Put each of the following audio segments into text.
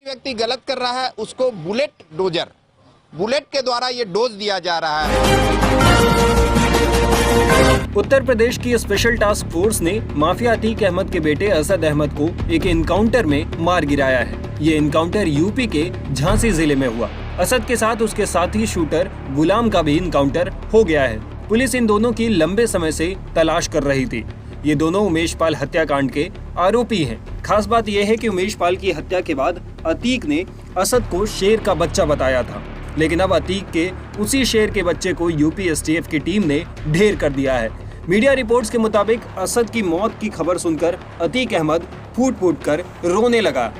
व्यक्ति गलत कर रहा है उसको बुलेट के द्वारा ये डोज दिया जा रहा है। उत्तर प्रदेश की स्पेशल टास्क फोर्स ने माफिया अतीक अहमद के बेटे असद अहमद को एक एनकाउंटर में मार गिराया है। ये एनकाउंटर यूपी के झांसी जिले में हुआ। असद के साथ उसके साथी शूटर गुलाम का भी एनकाउंटर हो गया है। पुलिस इन दोनों की लंबे समय से तलाश कर रही थी। ये दोनों उमेश पाल हत्याकांड के आरोपी हैं। खास बात यह है कि उमेश पाल की हत्या के बाद अतीक ने असद को शेर का बच्चा बताया था, लेकिन अब अतीक के उसी शेर के बच्चे को यूपी एसटीएफ की टीम ने ढेर कर दिया है। मीडिया रिपोर्ट्स के मुताबिक असद की मौत की खबर सुनकर अतीक अहमद फूट फूट कर रोने लगा।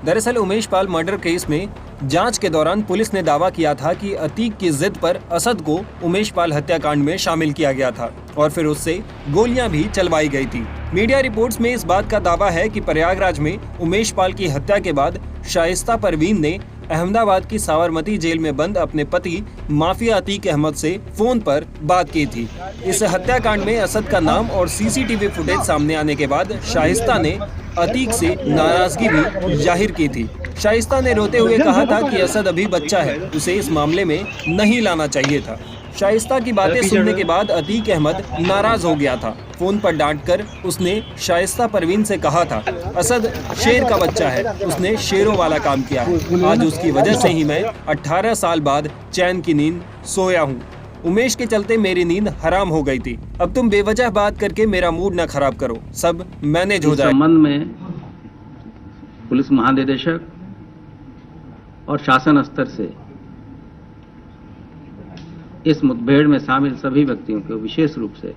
दरअसल उमेश पाल मर्डर केस में जांच के दौरान पुलिस ने दावा किया था कि अतीक की जिद पर असद को उमेश पाल हत्याकांड में शामिल किया गया था और फिर उससे गोलियां भी चलवाई गई थी। मीडिया रिपोर्ट्स में इस बात का दावा है कि प्रयागराज में उमेश पाल की हत्या के बाद शाइस्ता परवीन ने अहमदाबाद की साबरमती जेल में बंद अपने पति माफिया अतीक अहमद से फोन पर बात की थी। इस हत्याकांड में असद का नाम और सीसीटीवी फुटेज सामने आने के बाद शाइस्ता ने अतीक से नाराजगी भी जाहिर की थी। शाइस्ता ने रोते हुए कहा था कि असद अभी बच्चा है, उसे इस मामले में नहीं लाना चाहिए था। शाइस्ता की बातें सुनने के बाद अतीक अहमद नाराज हो गया था। फोन पर डांटकर उसने शाइस्ता परवीन से कहा था, असद शेर का बच्चा है, उसने शेरों वाला काम किया है। आज उसकी वजह से ही मैं 18 साल बाद चैन की नींद सोया हूँ। उमेश के चलते मेरी नींद हराम हो गई थी। अब तुम बेवजह बात करके मेरा मूड न खराब करो, सब मैनेज हो जाए। इस संबंध में पुलिस महानिदेशक और शासन स्तर से इस मुठभेड़ में शामिल सभी व्यक्तियों को विशेष रूप से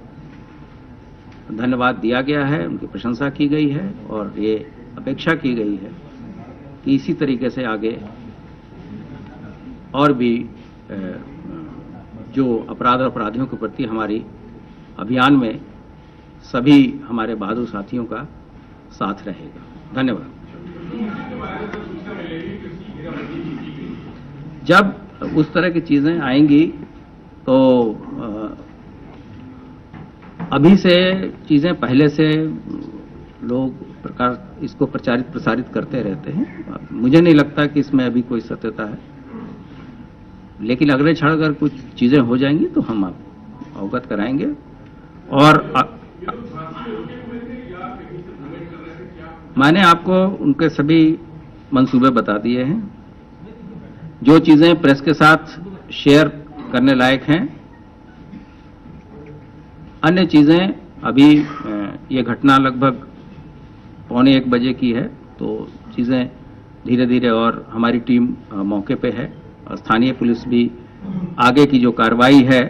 धन्यवाद दिया गया है, उनकी प्रशंसा की गई है और ये अपेक्षा की गई है कि इसी तरीके से आगे और भी जो अपराध और अपराधियों के प्रति हमारी अभियान में सभी हमारे बहादुर साथियों का साथ रहेगा। धन्यवाद। जब उस तरह की चीजें आएंगी तो अभी से चीजें पहले से लोग इसको प्रसारित करते रहते हैं। मुझे नहीं लगता कि इसमें अभी कोई सत्यता है, लेकिन अगले क्षण अगर कुछ चीजें हो जाएंगी तो हम आप अवगत कराएंगे। और मैंने आपको उनके सभी मंसूबे बता दिए हैं। जो चीजें प्रेस के साथ शेयर करने लायक हैं, अन्य चीजें अभी ये घटना लगभग 1:15 बजे की है, तो चीजें धीरे धीरे और हमारी टीम मौके पे है। स्थानीय पुलिस भी आगे की जो कार्रवाई है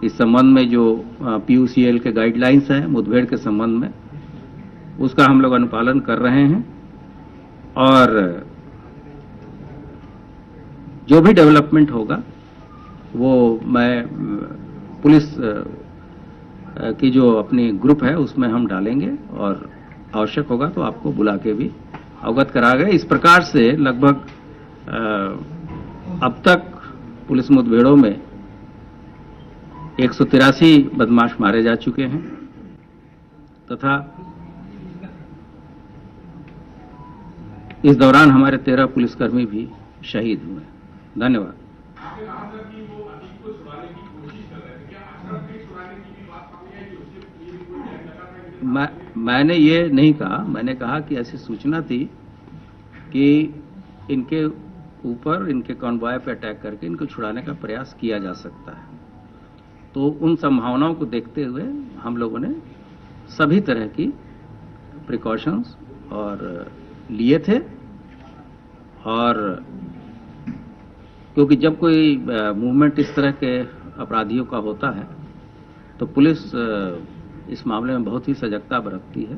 इस संबंध में, जो पीयूसीएल के गाइडलाइंस हैं मुठभेड़ के संबंध में, उसका हम लोग अनुपालन कर रहे हैं। और जो भी डेवलपमेंट होगा वो मैं पुलिस की जो अपनी ग्रुप है उसमें हम डालेंगे और आवश्यक होगा तो आपको बुला के भी अवगत करा गए। इस प्रकार से लगभग अब तक पुलिस मुठभेड़ों में 183 बदमाश मारे जा चुके हैं तथा इस दौरान हमारे 13 पुलिसकर्मी भी शहीद हुए। धन्यवाद। मैंने ये नहीं कहा, मैंने कहा कि ऐसी सूचना थी कि इनके ऊपर, इनके कॉन्वॉय पे अटैक करके इनको छुड़ाने का प्रयास किया जा सकता है। तो उन संभावनाओं को देखते हुए हम लोगों ने सभी तरह की प्रिकॉशंस और लिए थे। और क्योंकि जब कोई मूवमेंट इस तरह के अपराधियों का होता है तो पुलिस इस मामले में बहुत ही सजगता बरतती है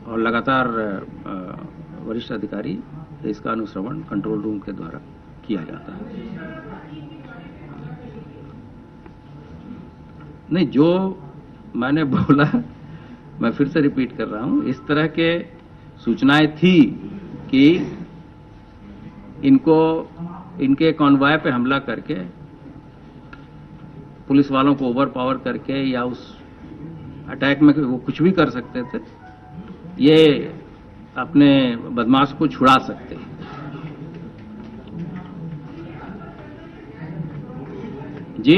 और लगातार वरिष्ठ अधिकारी इसका अनुश्रवण कंट्रोल रूम के द्वारा किया जाता है। नहीं, जो मैंने बोला मैं फिर से रिपीट कर रहा हूं, इस तरह के सूचनाएं थी कि इनके कॉन्वॉय पे हमला करके पुलिस वालों को ओवर पावर करके या उस अटैक में वो कुछ भी कर सकते थे। ये अपने बदमाश को छुड़ा सकते हैं। जी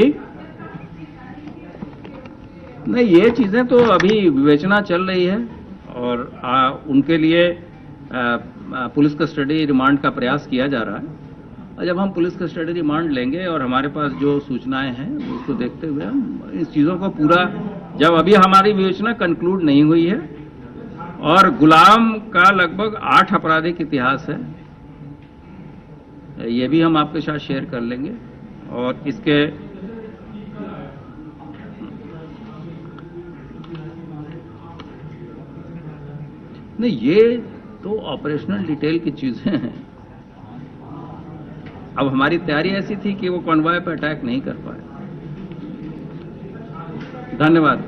नहीं, ये चीजें तो अभी विवेचना चल रही है और उनके लिए पुलिस कस्टडी रिमांड का प्रयास किया जा रहा है। और जब हम पुलिस कस्टडी रिमांड लेंगे और हमारे पास जो सूचनाएं हैं उसको देखते हुए हम इस चीजों को पूरा, जब अभी हमारी विवेचना कंक्लूड नहीं हुई है और गुलाम का लगभग 8 आपराधिक इतिहास है, ये भी हम आपके साथ शेयर कर लेंगे। और इसके नहीं, ये तो ऑपरेशनल डिटेल की चीजें हैं। अब हमारी तैयारी ऐसी थी कि वो कॉन्वॉय पर अटैक नहीं कर पाए। धन्यवाद।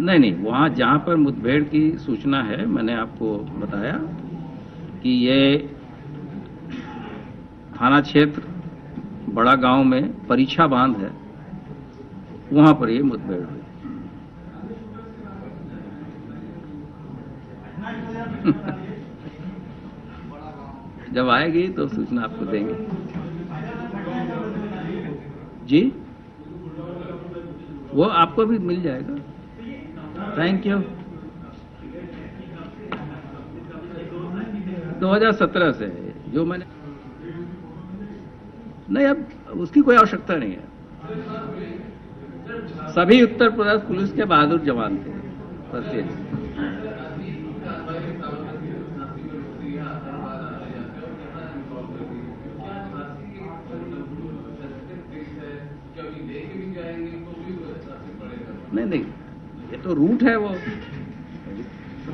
नहीं, वहां जहां पर मुठभेड़ की सूचना है, मैंने आपको बताया कि ये थाना क्षेत्र बड़ा गांव में परीक्षा बांध है, वहां पर ये मुठभेड़ हुई। जब आएगी तो सूचना आपको देंगे। जी, वो आपको भी मिल जाएगा। Thank you. 2017 से जो मैंने नहीं, अब उसकी कोई आवश्यकता नहीं है। सभी उत्तर प्रदेश पुलिस के बहादुर जवान थे। बस नहीं, ये तो रूट है। वो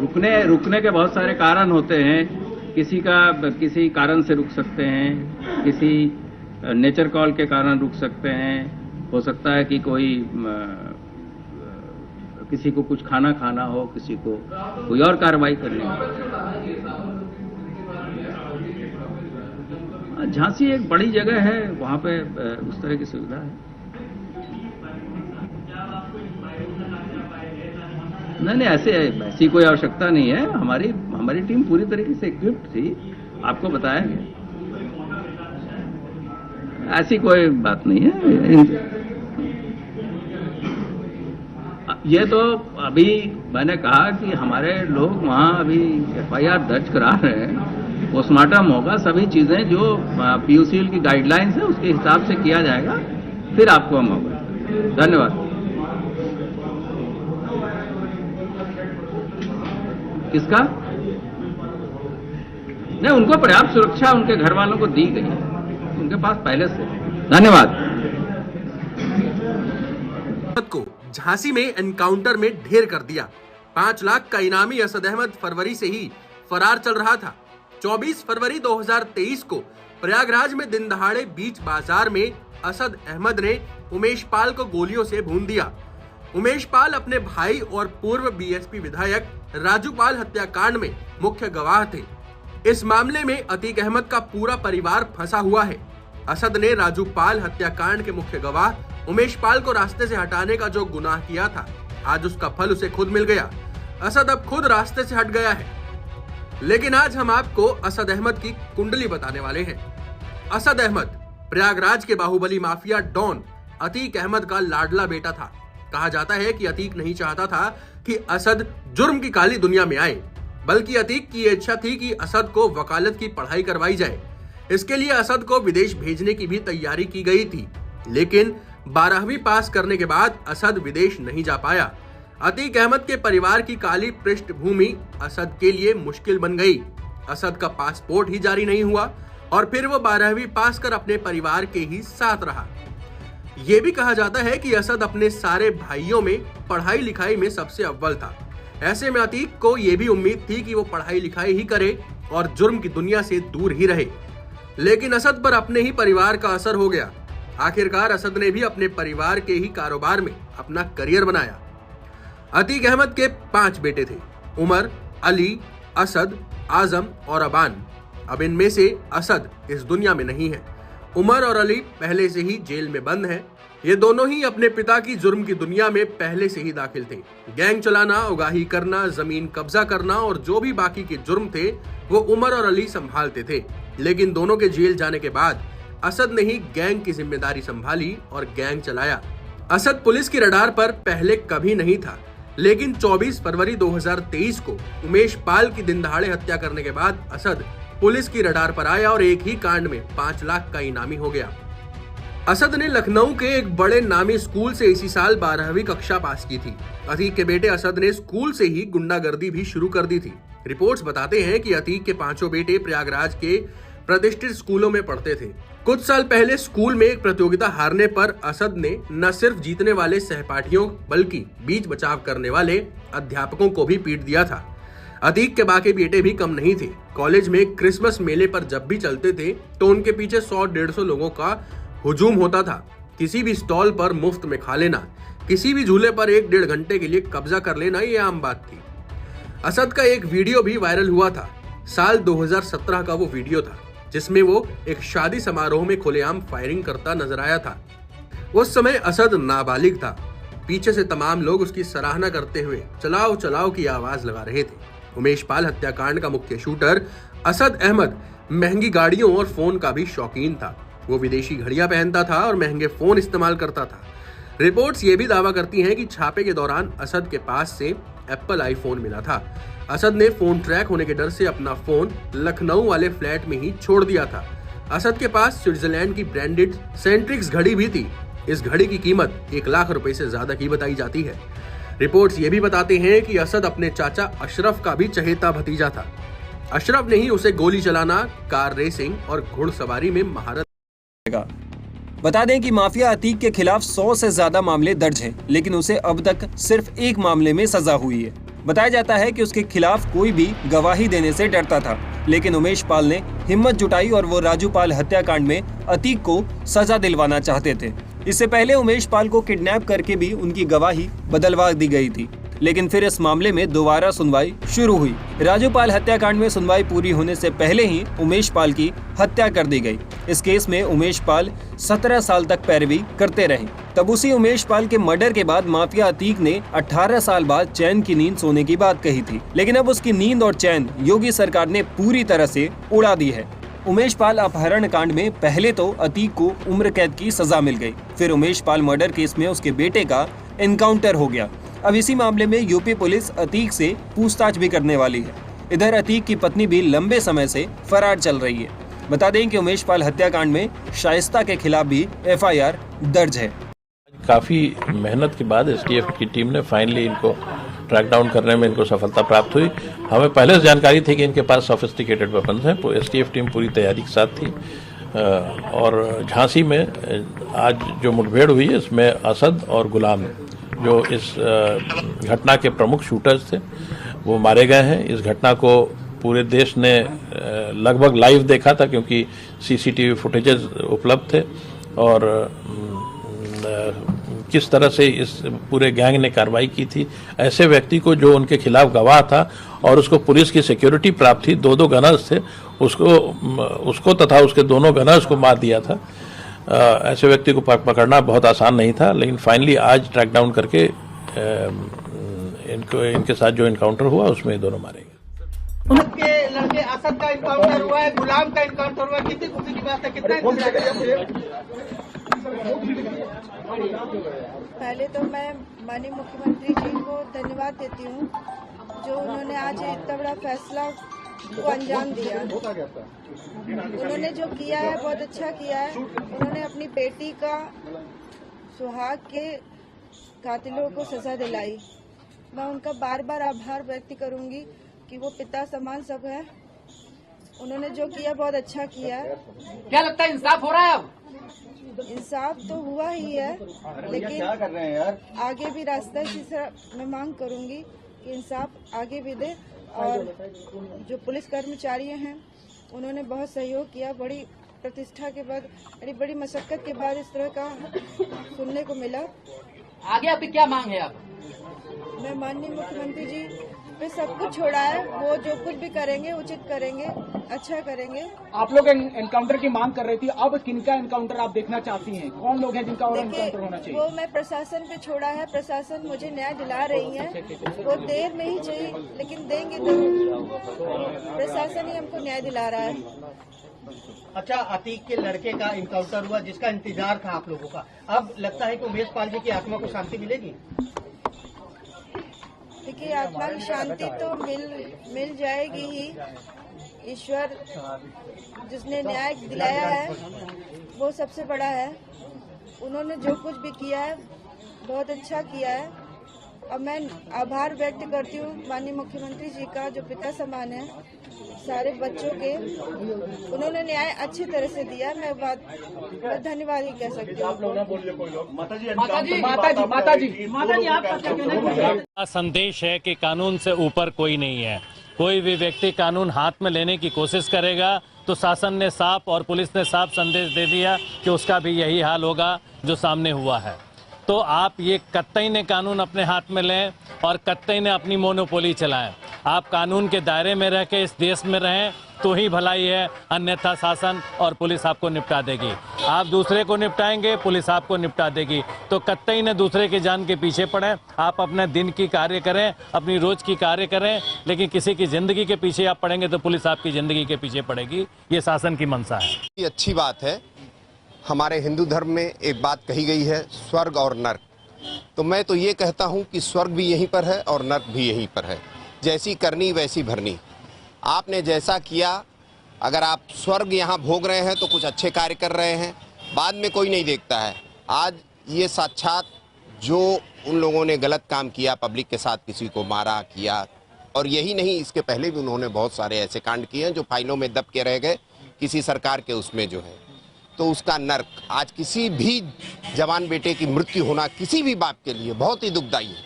रुकने के बहुत सारे कारण होते हैं। किसी कारण से रुक सकते हैं, किसी नेचर कॉल के कारण रुक सकते हैं। हो सकता है कि किसी को कुछ खाना हो, किसी को कोई और कार्रवाई करनी हो। झांसी एक बड़ी जगह है, वहां पे उस तरह की सुविधा है। नहीं, ऐसी कोई आवश्यकता नहीं है। हमारी टीम पूरी तरीके से इक्विप्ड थी, आपको बताया गया। ऐसी कोई बात नहीं है। ये तो अभी मैंने कहा कि हमारे लोग वहां अभी FIR दर्ज करा रहे हैं, पोस्टमार्टम होगा, सभी चीजें जो PUCL की गाइडलाइंस है उसके हिसाब से किया जाएगा, फिर आपको हम होगा। धन्यवाद। किसका? नहीं, उनको पर्याप्त सुरक्षा उनके घर वालों को दी गई है, उनके पास पहले से। धन्यवाद। को झांसी में एनकाउंटर में ढेर कर दिया। 5 लाख का इनामी असद अहमद फरवरी से ही फरार चल रहा था। 24 फरवरी 2023 को प्रयागराज में दिन दहाड़े बीच बाजार में असद अहमद ने उमेश पाल को गोलियों से भून दिया। उमेश पाल अपने भाई और पूर्व BSP विधायक राजू पाल हत्याकांड में मुख्य गवाह थे। इस मामले में अतीक अहमद का पूरा परिवार फंसा हुआ है। असद ने राजू पाल हत्याकांड के मुख्य गवाह उमेश पाल को रास्ते से हटाने का जो गुनाह किया था, आज उसका फल उसे खुद मिल गया। असद अब खुद रास्ते से हट गया है। लेकिन आज हम आपको असद अहमद की कुंडली बताने वाले हैं। असद अहमद प्रयागराज के बाहुबली माफिया डॉन अतीक अहमद का लाडला बेटा था। कहा जाता है कि अतीक नहीं चाहता था कि असद जुर्म की काली दुनिया में आए, बल्कि अतीक की इच्छा थी कि असद को वकालत की पढ़ाई करवाई जाए। इसके लिए असद को विदेश भेजने की भी तैयारी की गई थी, लेकिन 12वीं पास करने के बाद असद विदेश नहीं जा पाया। अतीक अहमद के परिवार की काली पृष्ठभूमि असद के लिए मुश्किल बन गई। असद का पासपोर्ट ही जारी नहीं हुआ और फिर वो 12वीं पास कर अपने परिवार के ही साथ रहा। ये भी कहा जाता है कि असद अपने सारे भाइयों में पढ़ाई लिखाई में सबसे अव्वल था। ऐसे में अतीक को यह भी उम्मीद थी कि वो पढ़ाई लिखाई ही करे और जुर्म की दुनिया से दूर ही रहे। लेकिन असद पर अपने ही परिवार का असर हो गया। आखिरकार असद ने भी अपने परिवार के ही कारोबार में अपना करियर बनाया। अतीक अहमद के 5 बेटे थे, उमर, अली, असद, आजम और अबान। अब इनमें से असद इस दुनिया में नहीं है। उमर और अली पहले से ही जेल में बंद हैं। ये दोनों ही अपने पिता की जुर्म की दुनिया में पहले से ही दाखिल थे। गैंग चलाना, उगाही करना, जमीन कब्जा करना और जो भी बाकी के जुर्म थे वो उमर और अली संभालते थे। लेकिन दोनों के जेल जाने के बाद असद ने ही गैंग की जिम्मेदारी संभाली और गैंग चलाया। असद पुलिस की रडार पर पहले कभी नहीं था, लेकिन 24 फरवरी 2023 को उमेश पाल की दिन दहाड़े हत्या करने के बाद असद पुलिस की रडार पर आया और एक ही कांड में 5 लाख का इनामी हो गया। असद ने लखनऊ के एक बड़े नामी स्कूल से इसी साल 12वीं कक्षा पास की थी। अतीक के बेटे असद ने स्कूल से ही गुंडागर्दी भी शुरू कर दी थी। रिपोर्ट्स बताते हैं कि अतीक के 5 बेटे प्रयागराज के प्रतिष्ठित स्कूलों में पढ़ते थे। कुछ साल पहले स्कूल में एक प्रतियोगिता हारने पर असद ने न सिर्फ जीतने वाले सहपाठियों बल्कि बीच बचाव करने वाले अध्यापकों को भी पीट दिया था। अतीक के बाकी बेटे भी कम नहीं थे। कॉलेज में क्रिसमस मेले पर जब भी चलते थे तो उनके पीछे 100-150 लोगों का हुजूम होता था। किसी भी स्टॉल पर मुफ्त में खा लेना, किसी भी झूले पर 1-1.5 घंटे के लिए कब्जा कर लेना ये आम बात थी। असद का एक वीडियो भी वायरल हुआ था। साल 2017 का वो वीडियो था जिसमें वो एक शादी समारोह में खुलेआम फायरिंग करता नजर आया था। उस समय असद नाबालिग था। पीछे से तमाम लोग उसकी सराहना करते हुए चलाओ चलाओ की आवाज लगा रहे थे। उमेश पाल हत्याकांड का मुख्य शूटर असद अहमद महंगी गाड़ियों और फोन का भी शौकीन था। वो विदेशी घड़ियां पहनता था और महंगे फोन इस्तेमाल करता था। रिपोर्ट्स ये भी दावा करती हैं कि छापे के दौरान असद के पास से एप्पल आईफोन मिला था। असद ने फोन ट्रैक होने के डर से अपना फोन लखनऊ वाले फ्लैट में ही छोड़ दिया था। असद के पास स्विट्जरलैंड की ब्रांडेड सेंट्रिक्स घड़ी भी थी। इस घड़ी की कीमत 1 लाख रुपए से ज्यादा की बताई जाती है। रिपोर्ट्स ये भी बताते हैं कि असद अपने चाचा अशरफ का भी चहेता भतीजा था। अशरफ ने ही उसे गोली चलाना, कार रेसिंग और घुड़सवारी में महारत। बता दें कि माफिया अतीक के खिलाफ 100 से ज्यादा मामले दर्ज हैं, लेकिन उसे अब तक सिर्फ एक मामले में सजा हुई है। बताया जाता है कि उसके खिलाफ कोई भी गवाही देने से डरता था, लेकिन उमेश पाल ने हिम्मत जुटाई और वो राजू पाल हत्याकांड में अतीक को सजा दिलवाना चाहते थे। इससे पहले उमेश पाल को किडनैप करके भी उनकी गवाही बदलवा दी गई थी, लेकिन फिर इस मामले में दोबारा सुनवाई शुरू हुई। राजू पाल हत्याकांड में सुनवाई पूरी होने से पहले ही उमेश पाल की हत्या कर दी गई। इस केस में उमेश पाल 17 साल तक पैरवी करते रहे। तब उसी उमेश पाल के मर्डर के बाद माफिया अतीक ने 18 साल बाद चैन की नींद सोने की बात कही थी, लेकिन अब उसकी नींद और चैन योगी सरकार ने पूरी तरह से उड़ा दी है। उमेश पाल अपहरण कांड में पहले तो अतीक को उम्र कैद की सजा मिल गई, फिर उमेश पाल मर्डर केस में उसके बेटे का एनकाउंटर हो गया। अब इसी मामले में यूपी पुलिस अतीक से पूछताछ भी करने वाली है। इधर अतीक की पत्नी भी लंबे समय से फरार चल रही है। बता दें कि उमेश पाल हत्याकांड में शाइस्ता के खिलाफ भी FIR दर्ज है। काफी मेहनत के बाद STF की टीम ने फाइनली इनको ट्रैक डाउन करने में इनको सफलता प्राप्त हुई। हमें पहले से जानकारी थी कि इनके पास सोफिस्टिकेटेड वेपन्स हैं। STF टीम पूरी तैयारी के साथ थी और झांसी में आज जो मुठभेड़ हुई है इसमें असद और गुलाम जो इस घटना के प्रमुख शूटर्स थे वो मारे गए हैं। इस घटना को पूरे देश ने लगभग लाइव देखा था क्योंकि CCTV फुटेजेस उपलब्ध थे और किस तरह से इस पूरे गैंग ने कार्रवाई की थी। ऐसे व्यक्ति को जो उनके खिलाफ गवाह था और उसको पुलिस की सिक्योरिटी प्राप्त थी, 2 गनर्स थे, उसको तथा उसके दोनों गनर्स को मार दिया था। ऐसे व्यक्ति को पकड़ना बहुत आसान नहीं था, लेकिन फाइनली आज ट्रैक डाउन करके इनके साथ जो इनकाउंटर हुआ उसमें दोनों मारे गए। उनके लड़के असद का इनकाउंटर हुआ है, गुलाम का इनकाउंटर हुआ है। कितनी खुशी की बात है, कितना। पहले तो मैं माननीय मुख्यमंत्री जी को धन्यवाद देती हूँ जो उन्होंने आज इतना बड़ा फैसला को अंजाम दिया। उन्होंने जो किया है बहुत अच्छा किया है। उन्होंने अपनी बेटी का सुहाग के कातिलों को सजा दिलाई। मैं उनका बार बार आभार व्यक्त करूंगी कि वो पिता समान सब है। उन्होंने जो किया बहुत अच्छा किया है। क्या लगता है इंसाफ हो रहा है? अब इंसाफ तो हुआ ही है, लेकिन क्या कर रहे हैं यार? आगे भी रास्ता इसी तरह मैं मांग करूंगी कि इंसाफ आगे भी दे। और जो पुलिस कर्मचारी हैं उन्होंने बहुत सहयोग किया। बड़ी प्रतिष्ठा के बाद, बड़ी मशक्कत के बाद इस तरह का सुनने को मिला। आगे आपकी क्या मांग है? आप मैं माननीय मुख्यमंत्री जी पे सब कुछ छोड़ा है। वो जो कुछ भी करेंगे उचित करेंगे, अच्छा करेंगे। आप लोग एनकाउंटर की मांग कर रही थी, अब किनका एनकाउंटर आप देखना चाहती हैं? कौन लोग हैं जिनका और एनकाउंटर होना चाहिए? वो मैं प्रशासन पे छोड़ा है, प्रशासन मुझे न्याय दिला रही है। वो देर में ही चाहिए लेकिन देंगे तो। प्रशासन ही हमको न्याय दिला रहा है। अच्छा, अतीक के लड़के का इनकाउंटर हुआ जिसका इंतजार था आप लोगों का, अब लगता है कि उमेश पाल जी की आत्मा को शांति मिलेगी? देखिए, आत्मा की शांति तो मिल जाएगी ही। ईश्वर जिसने न्याय दिलाया है वो सबसे बड़ा है। उन्होंने जो कुछ भी किया है बहुत अच्छा किया है और मैं आभार व्यक्त करती हूँ माननीय मुख्यमंत्री जी का, जो पिता समान है सारे बच्चों के। उन्होंने न्याय अच्छी तरह से दिया। मैं धन्यवाद ही कह सकती हूँ। माताजी आपका क्या कहना है? संदेश है कि कानून से ऊपर कोई नहीं है। कोई भी व्यक्ति कानून हाथ में लेने की कोशिश करेगा तो शासन ने साफ और पुलिस ने साफ संदेश दे दिया कि उसका भी यही हाल होगा जो सामने हुआ है। तो आप ये कतई ने कानून अपने हाथ में लें और कतई ने अपनी मोनोपोली चलाएं। आप कानून के दायरे में रह के इस देश में रहें तो ही भलाई है, अन्यथा शासन और पुलिस आपको निपटा देगी। आप दूसरे को निपटाएंगे, पुलिस आपको निपटा देगी। तो कतई ने दूसरे की जान के पीछे पड़ें। आप अपने दिन की कार्य करें, अपनी रोज की कार्य करें, लेकिन किसी की जिंदगी के पीछे आप पड़ेंगे तो पुलिस आपकी जिंदगी के पीछे पड़ेगी। ये शासन की मंशा है। ये अच्छी बात है। हमारे हिंदू धर्म में एक बात कही गई है, स्वर्ग और नर्क। तो मैं तो ये कहता हूँ कि स्वर्ग भी यहीं पर है और नर्क भी यहीं पर है। जैसी करनी वैसी भरनी। आपने जैसा किया, अगर आप स्वर्ग यहाँ भोग रहे हैं तो कुछ अच्छे कार्य कर रहे हैं, बाद में कोई नहीं देखता है। आज ये साक्षात जो उन लोगों ने गलत काम किया, पब्लिक के साथ किसी को मारा किया, और यही नहीं, इसके पहले भी उन्होंने बहुत सारे ऐसे कांड किए हैं जो फाइलों में दब के रह गए किसी सरकार के उसमें जो है, तो उसका नर्क। आज किसी भी जवान बेटे की मृत्यु होना किसी भी बाप के लिए बहुत ही दुखदायी है।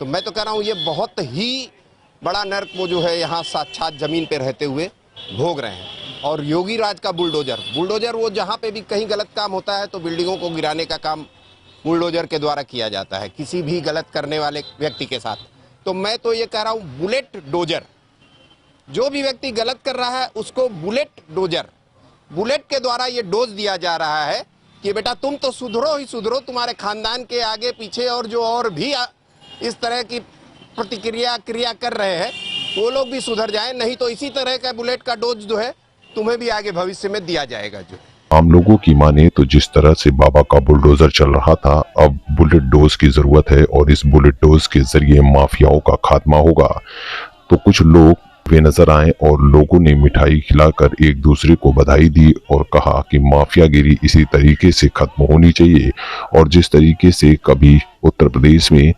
तो मैं तो कह रहा हूँ ये बहुत ही बड़ा नर्क वो जो है यहाँ साक्षात जमीन पे रहते हुए भोग रहे हैं। और योगी राज का बुलडोजर वो जहाँ पे भी कहीं गलत काम होता है तो बिल्डिंगों को गिराने का काम बुलडोजर के द्वारा किया जाता है किसी भी गलत करने वाले व्यक्ति के साथ। तो मैं तो ये कह रहा हूँ बुलेट डोजर, जो भी व्यक्ति गलत कर रहा है उसको बुलेट के द्वारा ये डोज दिया जा रहा है कि बेटा तुम तो सुधरो ही सुधरो, तुम्हारे खानदान के आगे पीछे और जो और भी इस तरह की क्रिया कर रहे हैं वो लोग भी सुधर जाएं, नहीं तो इसी तरह का बुलेट का डोज जो है तुम्हें भी आगे भविष्य में दिया जाएगा। जो आम लोगों की माने तो जिस तरह से बाबा का बुलडोजर चल रहा था, अब बुलेट डोज की जरूरत है और इस बुलेट डोज के जरिए माफियाओं का खात्मा होगा। तो कुछ लोग वे नजर आए और लोगों ने मिठाई खिलाकर एक दूसरे को बधाई दी और कहा कि माफियागिरी इसी तरीके से खत्म होनी चाहिए। और जिस तरीके से कभी उत्तर प्रदेश में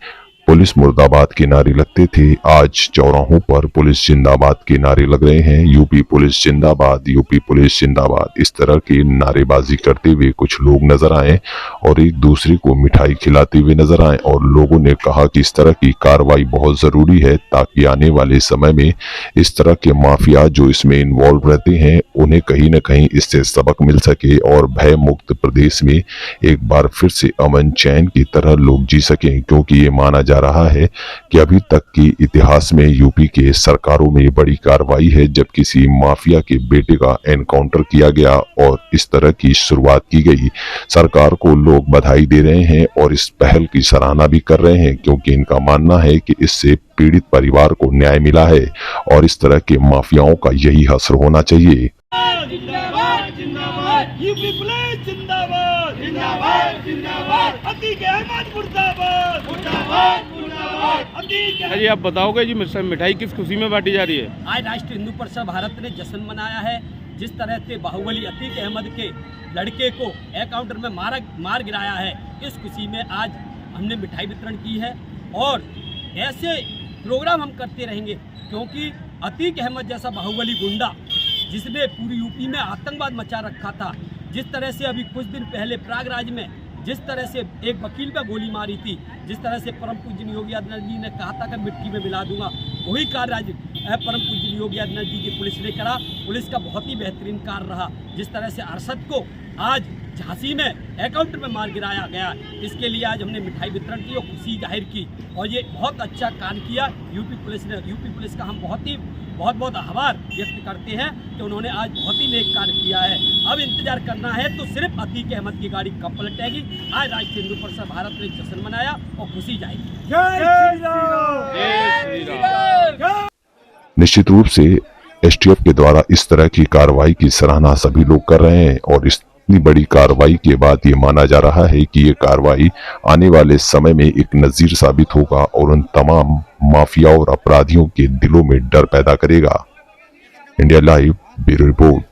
पुलिस मुर्दाबाद के नारे लगते थे, आज चौराहों पर पुलिस जिंदाबाद के नारे लग रहे हैं। यूपी पुलिस जिंदाबाद, यूपी पुलिस जिंदाबाद, इस तरह की नारेबाजी करते हुए कुछ लोग नजर आए और एक दूसरे को मिठाई खिलाते हुए नजर आए। और लोगों ने कहा कि इस तरह की कार्रवाई बहुत जरूरी है ताकि आने वाले समय में इस तरह के माफिया जो इसमें इन्वॉल्व रहते हैं उन्हें कहीं न कहीं इससे सबक मिल सके और भय मुक्त प्रदेश में एक बार फिर से अमन चैन की तरह लोग जी सकें। क्योंकि ये माना जा रहा है कि अभी तक की इतिहास में यूपी के सरकारों में बड़ी कार्रवाई है जब किसी माफिया के बेटे का एनकाउंटर किया गया और इस तरह की शुरुआत की गई। सरकार को लोग बधाई दे रहे हैं और इस पहल की सराहना भी कर रहे हैं क्योंकि इनका मानना है कि इससे पीड़ित परिवार को न्याय मिला है और इस तरह के माफियाओं का यही हश्र होना चाहिए। जिंदाबाद जिंदाबाद यूपी पुलिस जिंदाबाद जिंदाबाद जिंदाबाद अतीक अहमद मुर्दाबाद मुर्दाबाद मुर्दाबाद अतीक। जी आप बताओगे जी मिठाई किस खुशी में बांटी जा रही है? आज राष्ट्रीय हिंदू परिषद भारत ने जश्न मनाया है। जिस तरह से बाहुबली अतीक अहमद के लड़के को एनकाउंटर में मार गिराया है, इस खुशी में आज हमने मिठाई वितरण की है और ऐसे प्रोग्राम हम करते रहेंगे क्योंकि अतीक अहमद जैसा बाहुबली गुंडा जिसने पूरी यूपी में आतंकवाद मचा रखा था, जिस तरह से अभी कुछ दिन पहले प्रयागराज में जिस तरह से एक वकील पर गोली मारी थी, जिस तरह से परम पूज्य योगी आदित्यनाथ जी ने कहा था कि मिट्टी में मिला दूंगा, वही कार्य आज परम पूज्य योगी आदित्यनाथ जी की पुलिस ने करा। पुलिस का बहुत ही बेहतरीन कार्य रहा। जिस तरह से अरशद को आज झांसी में एनकाउंटर में मार गिराया गया। इसके लिए आज हमने मिठाई वितरण की और खुशी जाहिर की और ये बहुत अच्छा काम किया यूपी पुलिस ने। यूपी पुलिस का हम बहुत आभार व्यक्त करते हैं कि उन्होंने आज बहुत ही नेक कार्य किया है। अब इंतजार करना है तो सिर्फ अतीक अहमद की गाड़ी कब पलटेगी। आज राष्ट्रीय हिंदू परिषद भारत ने जश्न मनाया और खुशी जाहिर की। निश्चित रूप से एसटीएफ के द्वारा इस तरह की कार्रवाई की सराहना सभी लोग कर रहे हैं और इतनी बड़ी कार्रवाई के बाद ये माना जा रहा है कि ये कार्रवाई आने वाले समय में एक नजीर साबित होगा और उन तमाम माफिया और अपराधियों के दिलों में डर पैदा करेगा। India live bureau report.